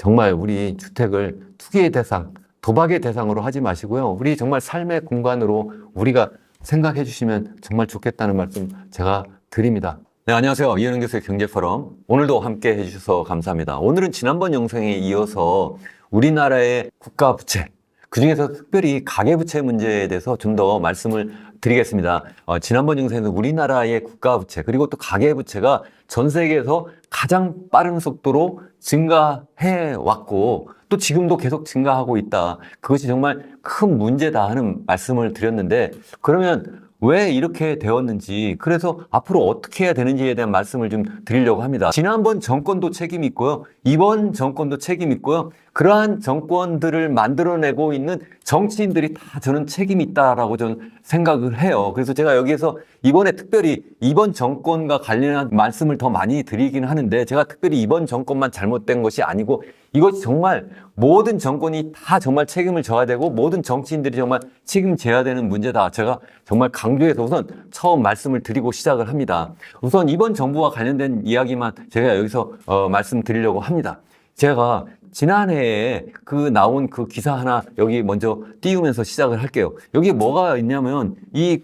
정말 우리 주택을 투기의 대상, 도박의 대상으로 하지 마시고요. 우리 정말 삶의 공간으로 우리가 생각해 주시면 정말 좋겠다는 말씀 제가 드립니다. 네, 안녕하세요. 이현웅 교수의 경제포럼. 오늘도 함께 해주셔서 감사합니다. 오늘은 지난번 영상에 이어서 우리나라의 국가 부채, 그중에서 특별히 가계부채 문제에 대해서 좀 더 말씀을 드리겠습니다. 지난번 영상에서 우리나라의 국가 부채 그리고 또 가계부채가 전 세계에서 가장 빠른 속도로 증가해 왔고 또 지금도 계속 증가하고 있다. 그것이 정말 큰 문제다 하는 말씀을 드렸는데, 그러면 왜 이렇게 되었는지, 그래서 앞으로 어떻게 해야 되는지에 대한 말씀을 좀 드리려고 합니다. 지난번 정권도 책임이 있고요. 이번 정권도 책임이 있고요. 그러한 정권들을 만들어내고 있는 정치인들이 다 저는 책임이 있다라고 저는 생각을 해요. 그래서 제가 여기에서 이번에 특별히 이번 정권과 관련한 말씀을 더 많이 드리긴 하는데, 제가 특별히 이번 정권만 잘못된 것이 아니고 이것이 정말 모든 정권이 다 정말 책임을 져야 되고 모든 정치인들이 정말 책임져야 되는 문제다. 제가 정말 강조해서 우선 처음 말씀을 드리고 시작을 합니다. 우선 이번 정부와 관련된 이야기만 제가 여기서 말씀드리려고 합니다. 제가 지난해에 나온 그 기사 하나 여기 먼저 띄우면서 시작을 할게요. 여기 뭐가 있냐면 이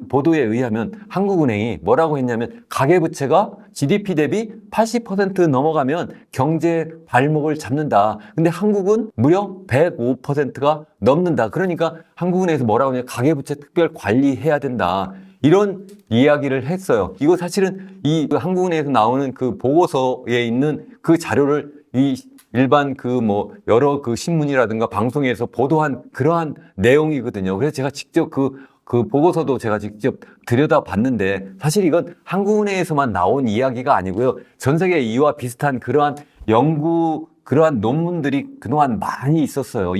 보도에 의하면 한국은행이 뭐라고 했냐면 가계부채가 GDP 대비 80% 넘어가면 경제 발목을 잡는다. 근데 한국은 무려 105%가 넘는다. 그러니까 한국은행에서 뭐라고 하냐면 가계부채 특별 관리해야 된다. 이런 이야기를 했어요. 이거 사실은 한국은행에서 나오는 그 보고서에 있는 그 자료를 일반 여러 신문이라든가 방송에서 보도한 그러한 내용이거든요. 그래서 제가 직접 그 보고서도 제가 직접 들여다봤는데, 사실 이건 한국은행에서만 나온 이야기가 아니고요. 전 세계 이와 비슷한 그러한 연구, 그러한 논문들이 그동안 많이 있었어요.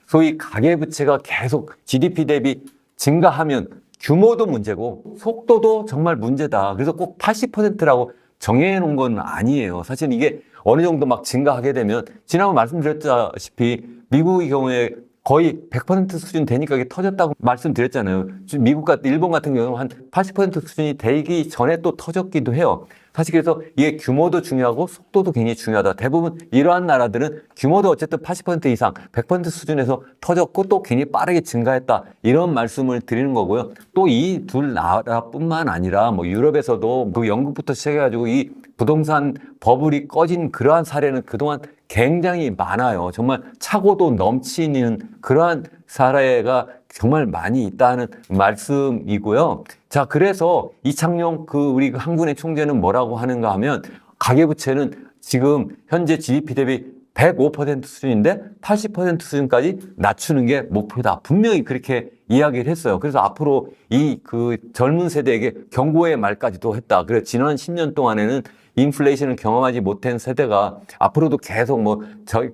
소위 가계부채가 계속 GDP 대비 증가하면 규모도 문제고 속도도 정말 문제다. 그래서 꼭 80%라고 정해놓은 건 아니에요. 사실 이게 어느 정도 막 증가하게 되면, 지난번 말씀드렸다시피 미국의 경우에 거의 100% 수준 되니까 이게 터졌다고 말씀드렸잖아요. 미국과 일본 같은 경우는 한 80% 수준이 되기 전에 또 터졌기도 해요. 사실 그래서 이게 규모도 중요하고 속도도 굉장히 중요하다. 대부분 이러한 나라들은 규모도 어쨌든 80% 이상, 100% 수준에서 터졌고 또 굉장히 빠르게 증가했다. 이런 말씀을 드리는 거고요. 또 이 둘 나라뿐만 아니라 유럽에서도 영국부터 시작해가지고 이 부동산 버블이 꺼진 그러한 사례는 그동안 굉장히 많아요. 정말 차고도 넘치는 그러한 사례가 정말 많이 있다는 말씀이고요. 자, 그래서 이창용 우리 한국은행 총재는 뭐라고 하는가 하면, 가계부채는 지금 현재 GDP 대비 105% 수준인데 80% 수준까지 낮추는 게 목표다. 분명히 그렇게 이야기를 했어요. 그래서 앞으로 젊은 세대에게 경고의 말까지도 했다. 그래서 지난 10년 동안에는 인플레이션을 경험하지 못한 세대가 앞으로도 계속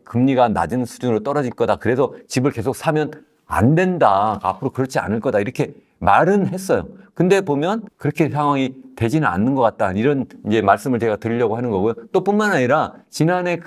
금리가 낮은 수준으로 떨어질 거다. 그래서 집을 계속 사면 안 된다. 앞으로 그렇지 않을 거다. 이렇게 말은 했어요. 근데 보면 그렇게 상황이 되지는 않는 것 같다. 이런 이제 말씀을 제가 드리려고 하는 거고요. 또 뿐만 아니라 지난해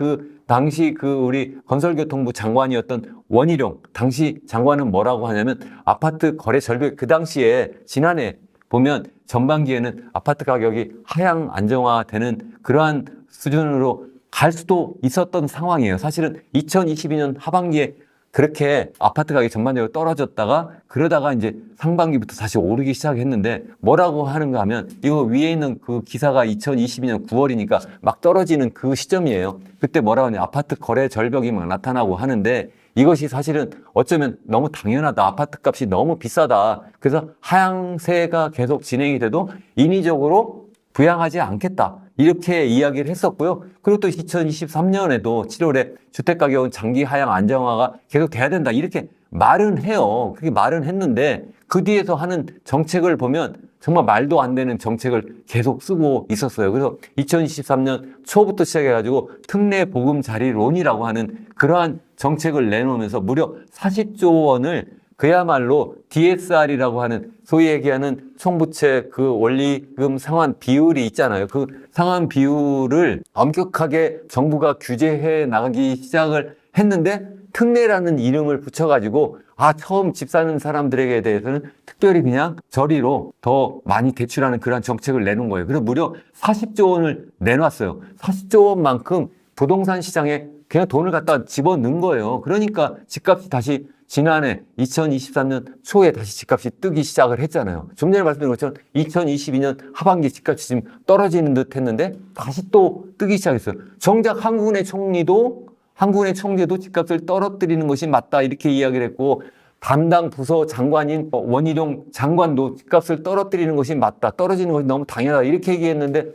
당시 우리 건설교통부 장관이었던 원희룡 당시 장관은 뭐라고 하냐면, 아파트 거래 절벽, 그 당시에 지난해 보면 전반기에는 아파트 가격이 하향 안정화되는 그러한 수준으로 갈 수도 있었던 상황이에요. 사실은 2022년 하반기에 그렇게 아파트 가격이 전반적으로 떨어졌다가 그러다가 이제 상반기부터 다시 오르기 시작했는데, 뭐라고 하는가 하면, 이거 위에 있는 그 기사가 2022년 9월이니까 막 떨어지는 그 시점이에요. 그때 뭐라고 하냐, 아파트 거래 절벽이 막 나타나고 하는데, 이것이 사실은 어쩌면 너무 당연하다. 아파트 값이 너무 비싸다. 그래서 하향세가 계속 진행이 돼도 인위적으로 부양하지 않겠다. 이렇게 이야기를 했었고요. 그리고 또 2023년에도 7월에 주택가격은 장기 하향 안정화가 계속 돼야 된다. 이렇게 말은 해요. 그렇게 말은 했는데 그 뒤에서 하는 정책을 보면 정말 말도 안 되는 정책을 계속 쓰고 있었어요. 그래서 2023년 초부터 시작해가지고 특례 보금자리론이라고 하는 그러한 정책을 내놓으면서 무려 40조 원을 그야말로 DSR이라고 하는 소위 얘기하는 총부채 원리금 상환 비율이 있잖아요. 그 상환 비율을 엄격하게 정부가 규제해 나가기 시작을 했는데, 특례라는 이름을 붙여가지고 처음 집 사는 사람들에게 대해서는 특별히 그냥 저리로 더 많이 대출하는 그런 정책을 내놓은 거예요. 그래서 무려 40조 원을 내놨어요. 40조 원만큼 부동산 시장에 그냥 돈을 갖다 집어넣은 거예요. 그러니까 집값이 다시 지난해 2023년 초에 다시 집값이 뜨기 시작을 했잖아요. 좀 전에 말씀드린 것처럼 2022년 하반기 집값이 지금 떨어지는 듯 했는데 다시 또 뜨기 시작했어요. 정작 한국은행 총재도 집값을 떨어뜨리는 것이 맞다 이렇게 이야기를 했고, 담당 부서 장관인 원희룡 장관도 집값을 떨어뜨리는 것이 맞다, 떨어지는 것이 너무 당연하다 이렇게 얘기했는데,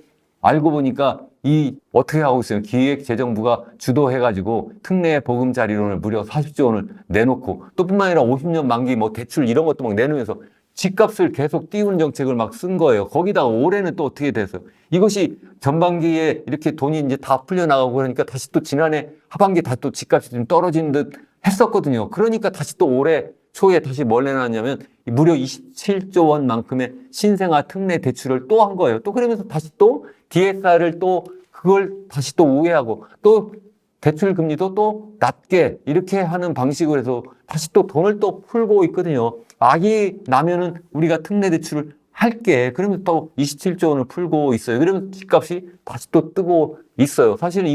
알고 보니까 어떻게 하고 있어요? 기획재정부가 주도해가지고 특례 보금자리론을 무려 40조 원을 내놓고, 또 뿐만 아니라 50년 만기 대출 이런 것도 막 내놓으면서 집값을 계속 띄우는 정책을 막 쓴 거예요. 거기다가 올해는 또 어떻게 됐어요? 이것이 전반기에 이렇게 돈이 이제 다 풀려나가고 그러니까 다시 또 지난해 하반기에 다시 또 집값이 좀 떨어지는 듯 했었거든요. 그러니까 다시 또 올해 초에 다시 뭘 내놨냐면 무려 27조 원만큼의 신생아 특례 대출을 또 한 거예요. 또 그러면서 다시 또 DSR을 또 그걸 다시 또 우회하고, 또 대출 금리도 또 낮게 이렇게 하는 방식으로 해서 다시 또 돈을 또 풀고 있거든요. 아기 나면은 우리가 특례 대출을 할게. 그러면 또 27조 원을 풀고 있어요. 그러면 집값이 다시 또 뜨고 있어요. 사실은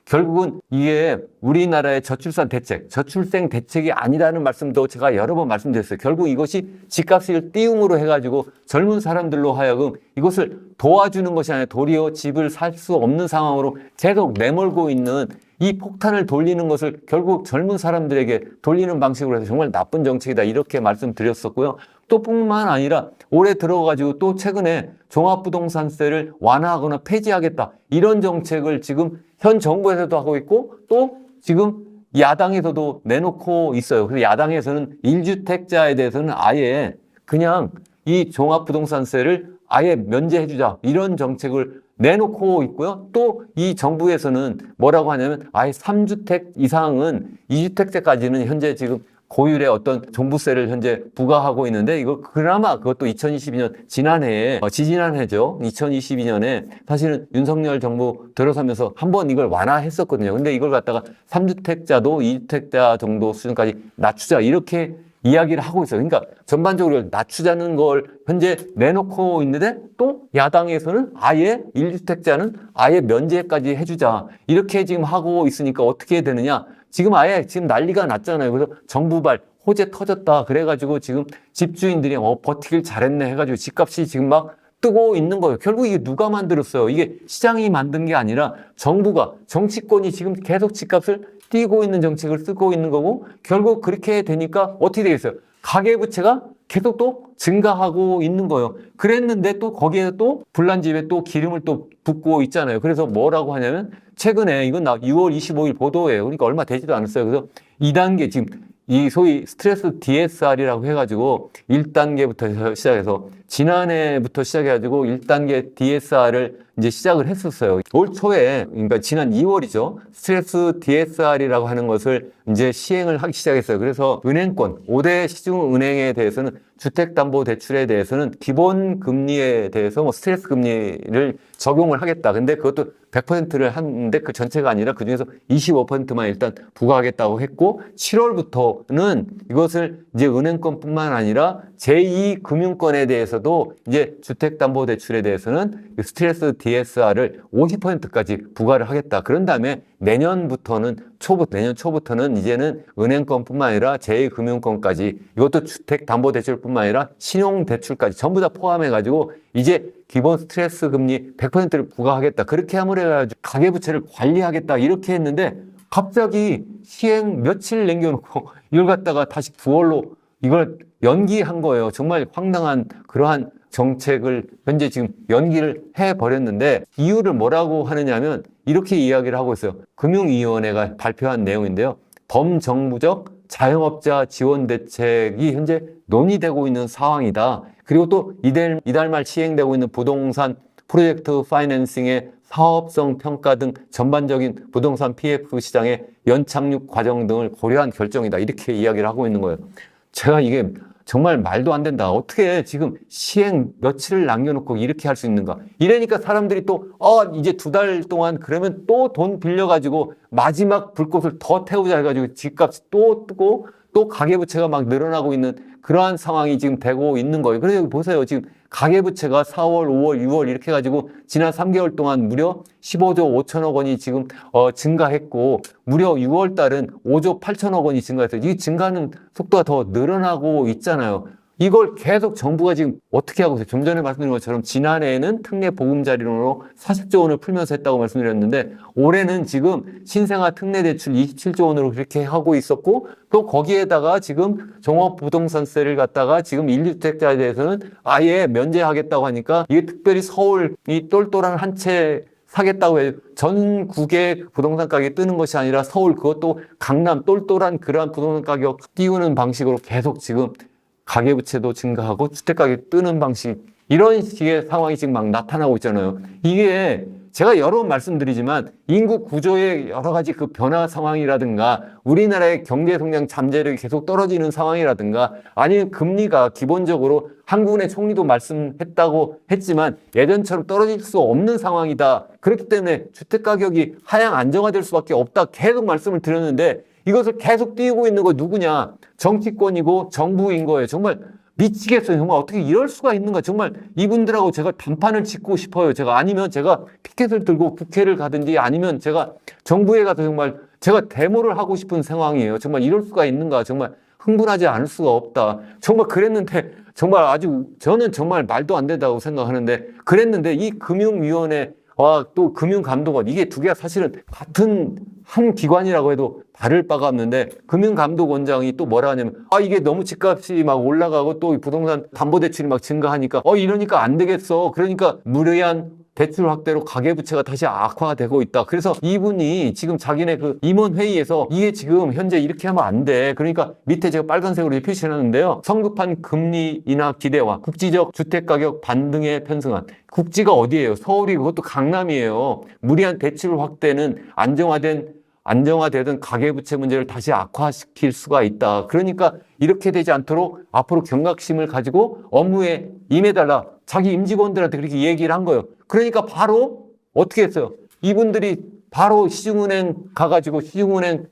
결국은 이게 우리나라의 저출산 대책, 저출생 대책이 아니라는 말씀도 제가 여러 번 말씀드렸어요. 결국 이것이 집값을 띄움으로 해가지고 젊은 사람들로 하여금 이것을 도와주는 것이 아니라 도리어 집을 살 수 없는 상황으로 계속 내몰고 있는 이 폭탄을 돌리는 것을 결국 젊은 사람들에게 돌리는 방식으로 해서 정말 나쁜 정책이다 이렇게 말씀드렸었고요. 또 뿐만 아니라 올해 들어가지고 또 최근에 종합부동산세를 완화하거나 폐지하겠다 이런 정책을 지금 현 정부에서도 하고 있고, 또 지금 야당에서도 내놓고 있어요. 그래서 야당에서는 1주택자에 대해서는 아예 그냥 이 종합부동산세를 아예 면제해주자 이런 정책을 내놓고 있고요. 또 이 정부에서는 뭐라고 하냐면 아예 3주택 이상은 2주택자까지는 현재 지금 고율의 어떤 종부세를 현재 부과하고 있는데, 이거 그나마 그것도 2022년 지난해에 지지난해죠. 2022년에 사실은 윤석열 정부 들어서면서 한번 이걸 완화했었거든요. 근데 이걸 갖다가 3주택자도 2주택자 정도 수준까지 낮추자 이렇게 이야기를 하고 있어요. 그러니까 전반적으로 낮추자는 걸 현재 내놓고 있는데, 또 야당에서는 아예 1주택자는 아예 면제까지 해주자 이렇게 지금 하고 있으니까 어떻게 되느냐? 지금 난리가 났잖아요. 그래서 정부발 호재 터졌다 그래가지고 지금 집주인들이 버티길 잘했네 해가지고 집값이 지금 막 뜨고 있는 거예요. 결국 이게 누가 만들었어요? 이게 시장이 만든 게 아니라 정부가, 정치권이 지금 계속 집값을 띄고 있는 정책을 쓰고 있는 거고, 결국 그렇게 되니까 어떻게 되겠어요? 가계부채가 계속 또 증가하고 있는 거예요. 그랬는데 또 거기에 또 불난집에 또 기름을 또 붓고 있잖아요. 그래서 뭐라고 하냐면, 최근에 이건 6월 25일 보도예요. 그러니까 얼마 되지도 않았어요. 그래서 2단계 지금 이 소위 스트레스 DSR이라고 해가지고 1단계부터 시작해서 지난해부터 시작해가지고 1단계 DSR을 이제 시작을 했었어요. 올 초에, 그러니까 지난 2월이죠. 스트레스 DSR이라고 하는 것을 이제 시행을 하기 시작했어요. 그래서 은행권, 5대 시중은행에 대해서는 주택담보대출에 대해서는 기본 금리에 대해서 스트레스 금리를 적용을 하겠다. 근데 그것도 100%를 하는데 그 전체가 아니라 그 중에서 25%만 일단 부과하겠다고 했고, 7월부터는 이것을 이제 은행권뿐만 아니라 제2금융권에 대해서도 이제 주택담보대출에 대해서는 스트레스 DSR을 50%까지 부과를 하겠다. 그런 다음에 내년 초부터는 이제는 은행권뿐만 아니라 제2금융권까지, 이것도 주택담보대출뿐만 아니라 신용대출까지 전부 다 포함해가지고 이제 기본 스트레스 금리 100%를 부과하겠다. 그렇게 함으로 해가지고 가계부채를 관리하겠다. 이렇게 했는데 갑자기 시행 며칠 남겨놓고 이걸 갖다가 다시 9월로 이걸 연기한 거예요. 정말 황당한 그러한 정책을 현재 지금 연기를 해버렸는데, 이유를 뭐라고 하느냐면 이렇게 이야기를 하고 있어요. 금융위원회가 발표한 내용인데요. 범정부적 자영업자 지원 대책이 현재 논의되고 있는 상황이다. 그리고 또 이달 말 시행되고 있는 부동산 프로젝트 파이낸싱의 사업성 평가 등 전반적인 부동산 PF 시장의 연착륙 과정 등을 고려한 결정이다. 이렇게 이야기를 하고 있는 거예요. 제가 이게 정말 말도 안 된다. 어떻게 지금 시행 며칠을 남겨놓고 이렇게 할 수 있는가. 이러니까 사람들이 또 이제 2달 동안 그러면 또 돈 빌려가지고 마지막 불꽃을 더 태우자 해가지고 집값이 또 뜨고 또 가계부채가 막 늘어나고 있는 그러한 상황이 지금 되고 있는 거예요. 그래서 보세요. 지금 가계부채가 4월, 5월, 6월 이렇게 해가지고 지난 3개월 동안 무려 15조 5천억 원이 지금 증가했고 무려 6월 달은 5조 8천억 원이 증가했어요. 이 증가하는 속도가 더 늘어나고 있잖아요. 이걸 계속 정부가 지금 어떻게 하고 있어요? 좀 전에 말씀드린 것처럼 지난해에는 특례 보금자리론으로 40조 원을 풀면서 했다고 말씀드렸는데 올해는 지금 신생아 특례 대출 27조 원으로 그렇게 하고 있었고 또 거기에다가 지금 종합부동산세를 갖다가 지금 1주택자에 대해서는 아예 면제하겠다고 하니까 이게 특별히 서울 이 똘똘한 한 채 사겠다고 해요. 전국의 부동산 가격이 뜨는 것이 아니라 서울 그것도 강남 똘똘한 그러한 부동산 가격 띄우는 방식으로 계속 지금 가계부채도 증가하고 주택가격이 뜨는 방식 이런 식의 상황이 지금 막 나타나고 있잖아요. 이게 제가 여러 번 말씀드리지만 인구 구조의 여러 가지 그 변화 상황이라든가 우리나라의 경제 성장 잠재력이 계속 떨어지는 상황이라든가 아니면 금리가 기본적으로 한국은행 총리도 말씀했다고 했지만 예전처럼 떨어질 수 없는 상황이다. 그렇기 때문에 주택가격이 하향 안정화될 수밖에 없다. 계속 말씀을 드렸는데 이것을 계속 띄우고 있는 거 누구냐? 정치권이고 정부인 거예요. 정말 미치겠어요. 정말 어떻게 이럴 수가 있는가? 정말 이분들하고 제가 단판을 짓고 싶어요. 제가 아니면 제가 피켓을 들고 국회를 가든지 아니면 제가 정부에 가서 정말 제가 데모를 하고 싶은 상황이에요. 정말 이럴 수가 있는가? 정말 흥분하지 않을 수가 없다. 정말 그랬는데 정말 아주 저는 정말 말도 안 된다고 생각하는데 그랬는데 이 금융위원회와 또 금융감독원 이게 두 개가 사실은 같은 한 기관이라고 해도 다를 바가 없는데 금융감독원장이 또 뭐라 하냐면 이게 너무 집값이 막 올라가고 또 부동산 담보대출이 막 증가하니까 이러니까 안 되겠어. 그러니까 무리한 대출 확대로 가계부채가 다시 악화되고 있다. 그래서 이분이 지금 자기네 그 임원회의에서 이게 지금 현재 이렇게 하면 안 돼. 그러니까 밑에 제가 빨간색으로 표시해놨는데요. 성급한 금리 인하 기대와 국지적 주택가격 반등에 편승한 국지가 어디예요? 서울이 그것도 강남이에요. 무리한 대출 확대는 안정화되던 가계부채 문제를 다시 악화시킬 수가 있다. 그러니까 이렇게 되지 않도록 앞으로 경각심을 가지고 업무에 임해달라. 자기 임직원들한테 그렇게 얘기를 한 거예요. 그러니까 바로 어떻게 했어요? 이분들이 바로 시중은행 가가지고 시중은행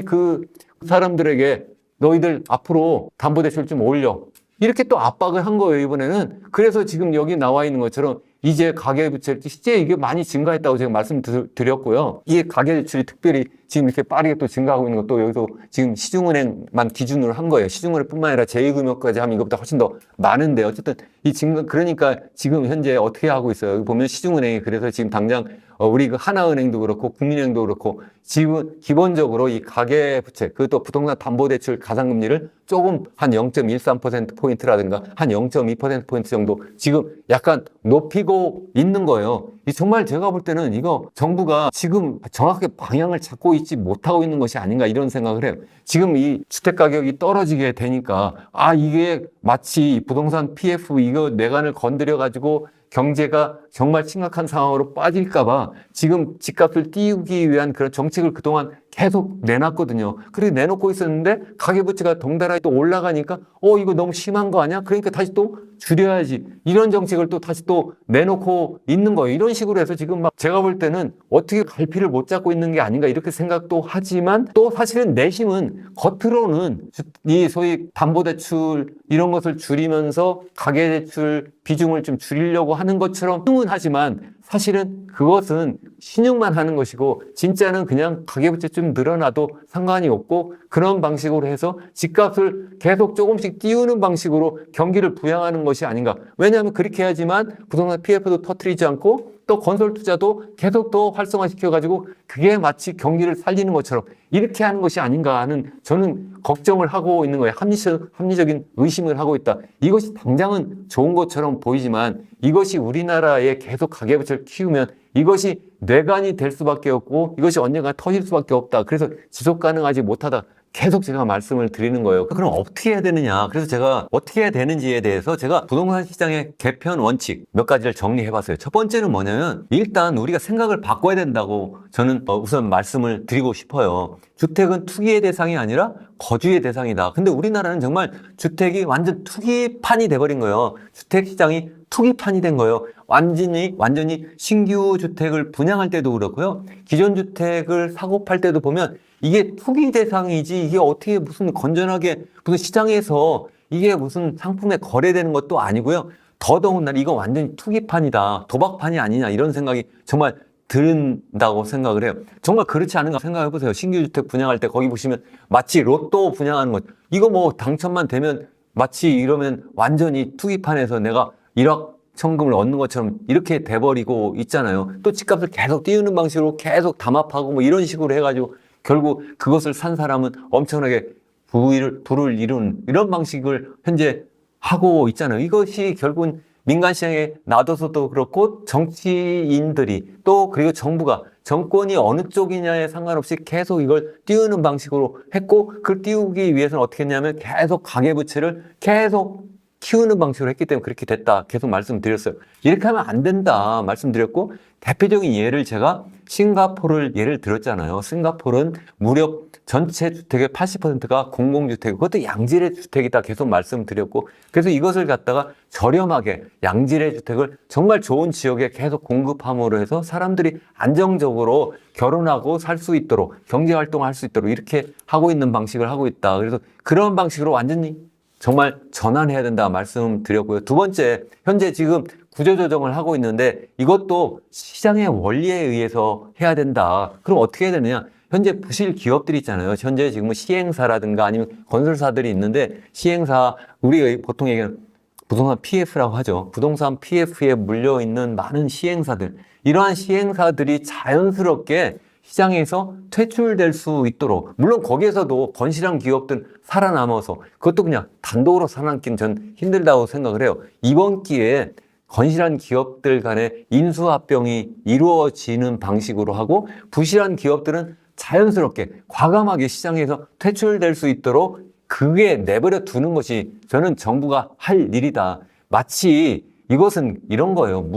그 사람들에게 너희들 앞으로 담보대출 좀 올려. 이렇게 또 압박을 한 거예요, 이번에는. 그래서 지금 여기 나와 있는 것처럼 이제 가계부채 실제 이게 많이 증가했다고 제가 말씀드렸고요. 이게 가계대출이 특별히 지금 이렇게 빠르게 또 증가하고 있는 것도 여기서 지금 시중은행만 기준으로 한 거예요. 시중은행뿐만 아니라 제2금융까지 하면 이것보다 훨씬 더 많은데 어쨌든 그러니까 지금 현재 어떻게 하고 있어요? 여기 보면 시중은행이 그래서 지금 당장 우리 그 하나은행도 그렇고 국민은행도 그렇고 지금 기본적으로 이 가계부채 그것도 부동산 담보대출 가상금리를 조금 한 0.13%포인트라든가 한 0.2%포인트 정도 지금 약간 높이고 있는 거예요. 정말 제가 볼 때는 이거 정부가 지금 정확하게 방향을 잡고 있지 못하고 있는 것이 아닌가 이런 생각을 해요. 지금 이 주택가격이 떨어지게 되니까 이게 마치 부동산 PF 이거 내관을 건드려가지고 경제가 정말 심각한 상황으로 빠질까봐 지금 집값을 띄우기 위한 그런 정책을 그동안 계속 내놨거든요. 그렇게 내놓고 있었는데 가계부채가 덩달아 또 올라가니까 이거 너무 심한 거 아니야? 그러니까 다시 또 줄여야지. 이런 정책을 또 다시 또 내놓고 있는 거예요. 이런 식으로 해서 지금 막 제가 볼 때는 어떻게 갈피를 못 잡고 있는 게 아닌가 이렇게 생각도 하지만 또 사실은 내심은 겉으로는 이 소위 담보대출 이런 것을 줄이면서 가계대출 비중을 좀 줄이려고 하는 것처럼 은 하지만 사실은 그것은 신용만 하는 것이고 진짜는 그냥 가계부채 좀 늘어나도 상관이 없고 그런 방식으로 해서 집값을 계속 조금씩 띄우는 방식으로 경기를 부양하는 것이 아닌가. 왜냐하면 그렇게 해야지만 부동산 PF도 터뜨리지 않고 또 건설 투자도 계속 더 활성화시켜가지고 그게 마치 경기를 살리는 것처럼 이렇게 하는 것이 아닌가 하는 저는 걱정을 하고 있는 거예요. 합리적인 의심을 하고 있다. 이것이 당장은 좋은 것처럼 보이지만 이것이 우리나라에 계속 가계부채를 키우면 이것이 뇌관이 될 수밖에 없고 이것이 언젠가 터질 수밖에 없다. 그래서 지속 가능하지 못하다. 계속 제가 말씀을 드리는 거예요. 그럼 어떻게 해야 되느냐? 그래서 제가 어떻게 해야 되는지에 대해서 제가 부동산 시장의 개편 원칙 몇 가지를 정리해 봤어요. 첫 번째는 뭐냐면 일단 우리가 생각을 바꿔야 된다고 저는 우선 말씀을 드리고 싶어요. 주택은 투기의 대상이 아니라 거주의 대상이다. 근데 우리나라는 정말 주택이 완전 투기판이 돼버린 거예요. 주택 시장이 투기판이 된 거예요. 완전히 신규 주택을 분양할 때도 그렇고요. 기존 주택을 사고 팔 때도 보면 이게 투기 대상이지 이게 어떻게 무슨 건전하게 무슨 시장에서 이게 무슨 상품에 거래되는 것도 아니고요. 더더군다나 이거 완전히 투기판이다, 도박판이 아니냐 이런 생각이 정말 든다고 생각을 해요. 정말 그렇지 않은가 생각해 보세요. 신규 주택 분양할 때 거기 보시면 마치 로또 분양하는 것, 이거 뭐 당첨만 되면 마치 이러면 완전히 투기판에서 내가 1억 천금을 얻는 것처럼 이렇게 돼버리고 있잖아요. 또 집값을 계속 띄우는 방식으로 계속 담합하고 뭐 이런 식으로 해가지고 결국 그것을 산 사람은 엄청나게 부를 이룬 이런 방식을 현재 하고 있잖아요. 이것이 결국은 민간 시장에 놔둬서도 그렇고 정치인들이 또 그리고 정부가 정권이 어느 쪽이냐에 상관없이 계속 이걸 띄우는 방식으로 했고, 그걸 띄우기 위해서는 어떻게 했냐면 계속 가계부채를 계속 키우는 방식으로 했기 때문에 그렇게 됐다 계속 말씀드렸어요. 이렇게 하면 안 된다 말씀드렸고, 대표적인 예를 제가 싱가포르를 예를 들었잖아요. 싱가포르는 무려 전체 주택의 80%가 공공주택, 그것도 양질의 주택이다 계속 말씀드렸고, 그래서 이것을 갖다가 저렴하게 양질의 주택을 정말 좋은 지역에 계속 공급함으로 해서 사람들이 안정적으로 결혼하고 살 수 있도록, 경제활동할 수 있도록 이렇게 하고 있는 방식을 하고 있다. 그래서 그런 방식으로 완전히 정말 전환해야 된다 말씀드렸고요. 두 번째, 현재 지금 구조조정을 하고 있는데 이것도 시장의 원리에 의해서 해야 된다. 그럼 어떻게 해야 되느냐? 현재 부실 기업들이 있잖아요. 현재 지금 시행사라든가 아니면 건설사들이 있는데, 시행사, 우리가 보통 얘기하는 부동산 PF라고 하죠. 부동산 PF에 물려있는 많은 시행사들, 이러한 시행사들이 자연스럽게 시장에서 퇴출될 수 있도록, 물론 거기에서도 건실한 기업들 살아남아서 그것도 그냥 단독으로 살아남기는 전 힘들다고 생각을 해요. 이번 기회에 건실한 기업들 간의 인수합병이 이루어지는 방식으로 하고, 부실한 기업들은 자연스럽게 과감하게 시장에서 퇴출될 수 있도록 그게 내버려 두는 것이 저는 정부가 할 일이다. 마치 이것은 이런 거예요.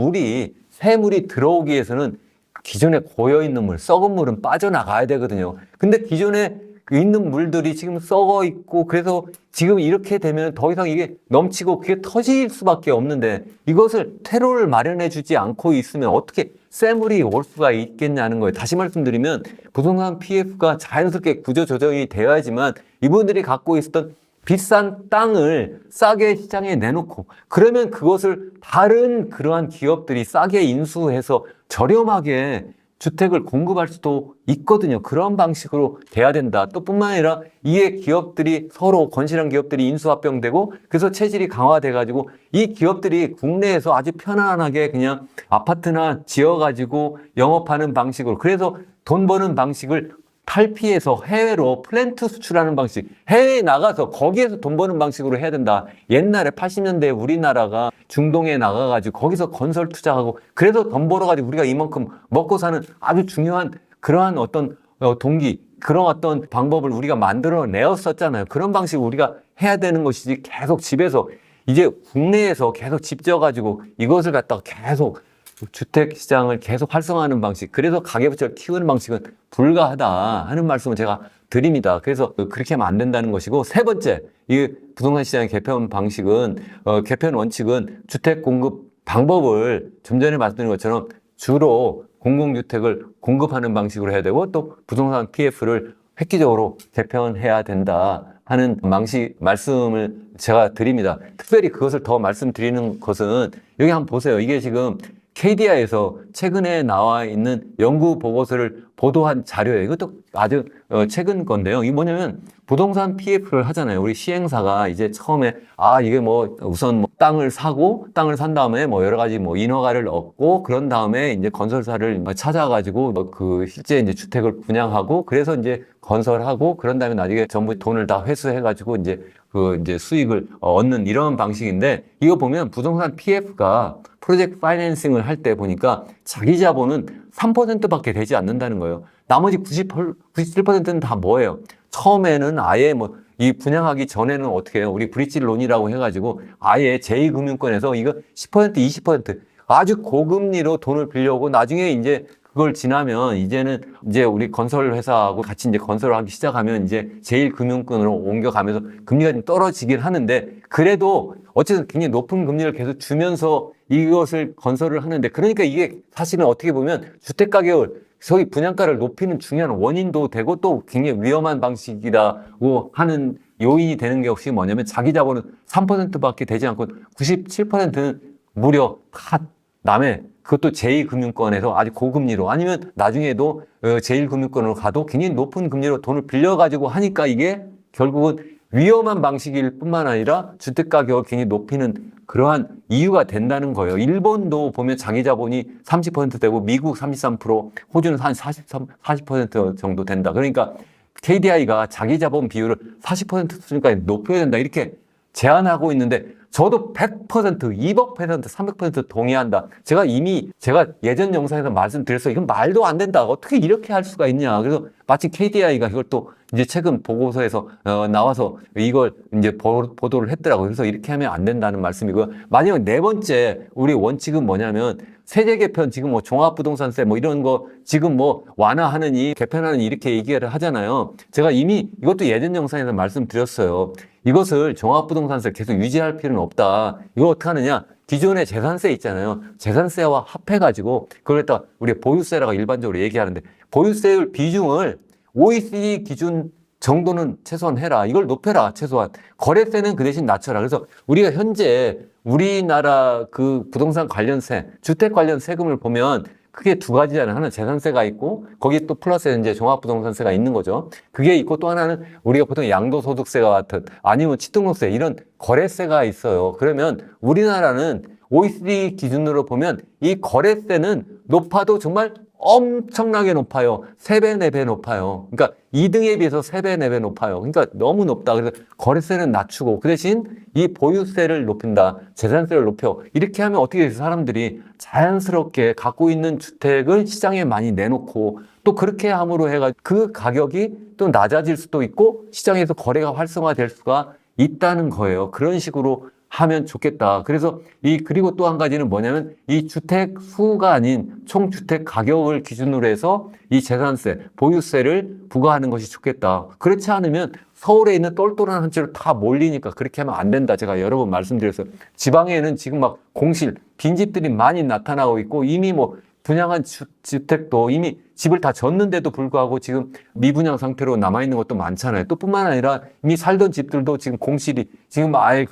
새물이 들어오기 위해서는 기존에 고여있는 물, 썩은 물은 빠져나가야 되거든요. 근데 기존에 있는 물들이 지금 썩어 있고, 그래서 지금 이렇게 되면 더 이상 이게 넘치고 그게 터질 수밖에 없는데, 이것을 퇴로를 마련해 주지 않고 있으면 어떻게 쇠물이 올 수가 있겠냐는 거예요. 다시 말씀드리면 부동산 PF가 자연스럽게 구조 조정이 되어야지만 이분들이 갖고 있었던 비싼 땅을 싸게 시장에 내놓고, 그러면 그것을 다른 그러한 기업들이 싸게 인수해서 저렴하게 주택을 공급할 수도 있거든요. 그런 방식으로 돼야 된다. 또 뿐만 아니라 이에 기업들이 서로 건실한 기업들이 인수합병되고, 그래서 체질이 강화돼가지고 이 기업들이 국내에서 아주 편안하게 그냥 아파트나 지어가지고 영업하는 방식으로, 그래서 돈 버는 방식을 탈피해서 해외로 플랜트 수출하는 방식, 해외에 나가서 거기에서 돈 버는 방식으로 해야 된다. 옛날에 80년대에 우리나라가 중동에 나가가지고 거기서 건설 투자하고, 그래서 돈 벌어가지고 우리가 이만큼 먹고 사는 아주 중요한 그러한 어떤 동기, 그런 어떤 방법을 우리가 만들어내었었잖아요. 그런 방식을 우리가 해야 되는 것이지, 계속 집에서 이제 국내에서 계속 집 지어가지고 이것을 갖다가 계속 주택 시장을 계속 활성화하는 방식, 그래서 가계부채를 키우는 방식은 불가하다 하는 말씀을 제가 드립니다. 그래서 그렇게 하면 안 된다는 것이고, 세 번째, 이 부동산 시장의 개편 방식은, 개편 원칙은 주택 공급 방법을 좀 전에 말씀드린 것처럼 주로 공공주택을 공급하는 방식으로 해야 되고, 또 부동산 PF를 획기적으로 개편해야 된다 하는 말씀을 제가 드립니다. 특별히 그것을 더 말씀드리는 것은, 여기 한번 보세요. 이게 지금 KDI에서 최근에 나와 있는 연구 보고서를 보도한 자료예요. 이것도 아주 최근 건데요. 이게 뭐냐면, 부동산 PF를 하잖아요. 우리 시행사가 이제 처음에 이게 뭐 우선 땅을 사고, 땅을 산 다음에 뭐 여러 가지 뭐 인허가를 얻고, 그런 다음에 이제 건설사를 찾아가지고 그 실제 이제 주택을 분양하고, 그래서 이제 건설하고, 그런 다음에 나중에 전부 돈을 다 회수해가지고 이제 수익을 얻는 이런 방식인데, 이거 보면 부동산 PF가 프로젝트 파이낸싱을 할 때 보니까 자기 자본은 3%밖에 되지 않는다는 거예요. 나머지 97%는 다 뭐예요? 처음에는 아예 이 분양하기 전에는 어떻게 해요? 우리 브릿지 론이라고 해가지고 아예 제2금융권에서 이거 10%, 20% 아주 고금리로 돈을 빌려오고, 나중에 이제 그걸 지나면 이제는 이제 우리 건설 회사하고 같이 이제 건설을 하기 시작하면 이제 제1금융권으로 옮겨가면서 금리가 좀 떨어지긴 하는데, 그래도 어쨌든 굉장히 높은 금리를 계속 주면서 이것을 건설을 하는데, 그러니까 이게 사실은 어떻게 보면 주택 가격을, 소위 분양가를 높이는 중요한 원인도 되고, 또 굉장히 위험한 방식이라고 하는 요인이 되는 게 혹시 뭐냐면, 자기 자본은 3%밖에 되지 않고 97%는 무려 다 남의 그것도 제2금융권에서 아주 고금리로 아니면 나중에도 제1금융권으로 가도 굉장히 높은 금리로 돈을 빌려가지고 하니까 이게 결국은 위험한 방식일 뿐만 아니라 주택가격을 굉장히 높이는 그러한 이유가 된다는 거예요. 일본도 보면 장기자본이 30% 되고 미국 33%, 호주는 한 40% 정도 된다. 그러니까 KDI가 자기자본 비율을 40% 수준까지 높여야 된다. 이렇게 제안하고 있는데 저도 100%, 200%, 300% 동의한다. 제가 예전 영상에서 말씀드렸어요. 이건 말도 안 된다. 어떻게 이렇게 할 수가 있냐. 그래서 마침 KDI가 이걸 또 이제 최근 보고서에서 나와서 이걸 이제 보도를 했더라고요. 그래서 이렇게 하면 안 된다는 말씀이고요. 마지막 네 번째 우리 원칙은 뭐냐면 세제 개편 지금 뭐 종합부동산세 뭐 이런 거 지금 뭐 완화하느니 개편하느니 이렇게 얘기를 하잖아요. 제가 이미 이것도 예전 영상에서 말씀드렸어요. 이것을 종합부동산세 계속 유지할 필요는 없다. 이거 어떻게 하느냐? 기존의 재산세 있잖아요. 재산세와 합해가지고 그걸 갖다가 우리가 보유세라고 일반적으로 얘기하는데 보유세율 비중을 OECD 기준 정도는 최소한 해라. 이걸 높여라. 최소한. 거래세는 그 대신 낮춰라. 그래서 우리가 현재 우리나라 그 부동산 관련세, 주택 관련 세금을 보면 크게 두 가지잖아요. 하나는 재산세가 있고 거기에 또 플러스 이제 종합부동산세가 있는 거죠. 그게 있고 또 하나는 우리가 보통 양도소득세와 같은 아니면 취등록세 이런 거래세가 있어요. 그러면 우리나라는 OECD 기준으로 보면 이 거래세는 높아도 정말 엄청나게 높아요. 3배, 4배 높아요. 그러니까 2등에 비해서 3배, 4배 높아요. 그러니까 너무 높다. 그래서 거래세는 낮추고 그 대신 이 보유세를 높인다. 재산세를 높여. 이렇게 하면 어떻게 돼서 사람들이 자연스럽게 갖고 있는 주택을 시장에 많이 내놓고 또 그렇게 함으로 해가 그 가격이 또 낮아질 수도 있고 시장에서 거래가 활성화될 수가 있다는 거예요. 그런 식으로 하면 좋겠다. 그래서 그리고 또 한 가지는 뭐냐면 이 주택 수가 아닌 총 주택 가격을 기준으로 해서 이 재산세, 보유세를 부과하는 것이 좋겠다. 그렇지 않으면 서울에 있는 똘똘한 한 채로 다 몰리니까 그렇게 하면 안 된다. 제가 여러 번 말씀드렸어요. 지방에는 지금 막 공실, 빈집들이 많이 나타나고 있고 이미 뭐 분양한 주택도 이미 집을 다 졌는데도 불구하고 지금 미분양 상태로 남아있는 것도 많잖아요. 또 뿐만 아니라 이미 살던 집들도 지금 공실이 지금 아예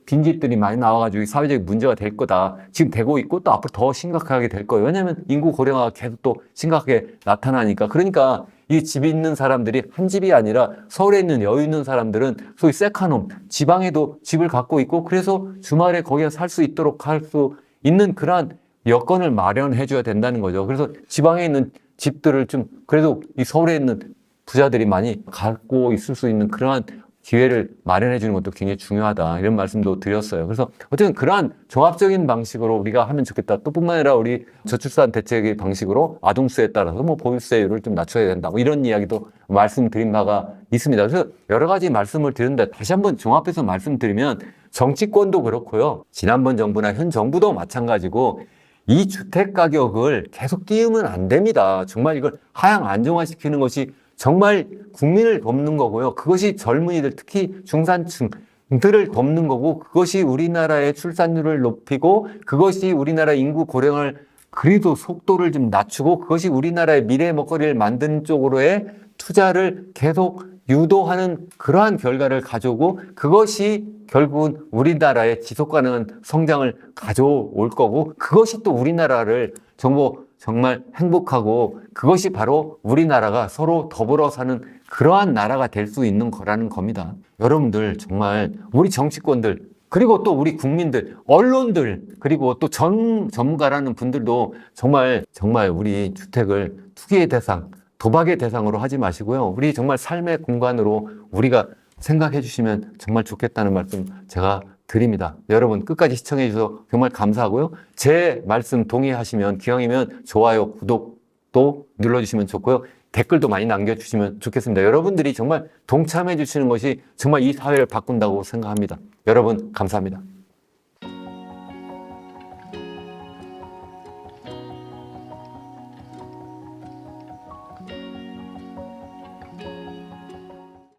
빈집들이 많이 나와가지고 사회적 문제가 될 거다. 지금 되고 있고 또 앞으로 더 심각하게 될 거예요. 왜냐하면 인구 고령화가 계속 또 심각하게 나타나니까. 그러니까 이 집 있는 사람들이 한 집이 아니라 서울에 있는 여유 있는 사람들은 소위 세컨홈, 지방에도 집을 갖고 있고 그래서 주말에 거기에 살 수 있도록 할 수 있는 그러한 여건을 마련해 줘야 된다는 거죠. 그래서 지방에 있는 집들을 좀 그래도 이 서울에 있는 부자들이 많이 갖고 있을 수 있는 그러한 기회를 마련해 주는 것도 굉장히 중요하다. 이런 말씀도 드렸어요. 그래서 어쨌든 그러한 종합적인 방식으로 우리가 하면 좋겠다. 또 뿐만 아니라 우리 저출산 대책의 방식으로 아동수에 따라서 뭐 보유세율을 좀 낮춰야 된다. 뭐 이런 이야기도 말씀드린 바가 있습니다. 그래서 여러 가지 말씀을 드렸는데 다시 한번 종합해서 말씀드리면 정치권도 그렇고요. 지난번 정부나 현 정부도 마찬가지고 이 주택 가격을 계속 띄우면 안 됩니다. 정말 이걸 하향 안정화시키는 것이 정말 국민을 돕는 거고요. 그것이 젊은이들, 특히 중산층들을 돕는 거고, 그것이 우리나라의 출산율을 높이고, 그것이 우리나라 인구 고령을 그래도 속도를 좀 낮추고, 그것이 우리나라의 미래 먹거리를 만드는 쪽으로의 투자를 계속 유도하는 그러한 결과를 가져오고 그것이 결국은 우리나라의 지속가능한 성장을 가져올 거고 그것이 또 우리나라를 정말 행복하고 그것이 바로 우리나라가 서로 더불어 사는 그러한 나라가 될 수 있는 거라는 겁니다. 여러분들 정말 우리 정치권들 그리고 또 우리 국민들, 언론들 그리고 또 전문가라는 분들도 정말 우리 주택을 투기의 대상 도박의 대상으로 하지 마시고요. 우리 정말 삶의 공간으로 우리가 생각해 주시면 정말 좋겠다는 말씀 제가 드립니다. 여러분 끝까지 시청해 주셔서 정말 감사하고요. 제 말씀 동의하시면 기왕이면 좋아요, 구독도 눌러주시면 좋고요. 댓글도 많이 남겨주시면 좋겠습니다. 여러분들이 정말 동참해 주시는 것이 정말 이 사회를 바꾼다고 생각합니다. 여러분 감사합니다.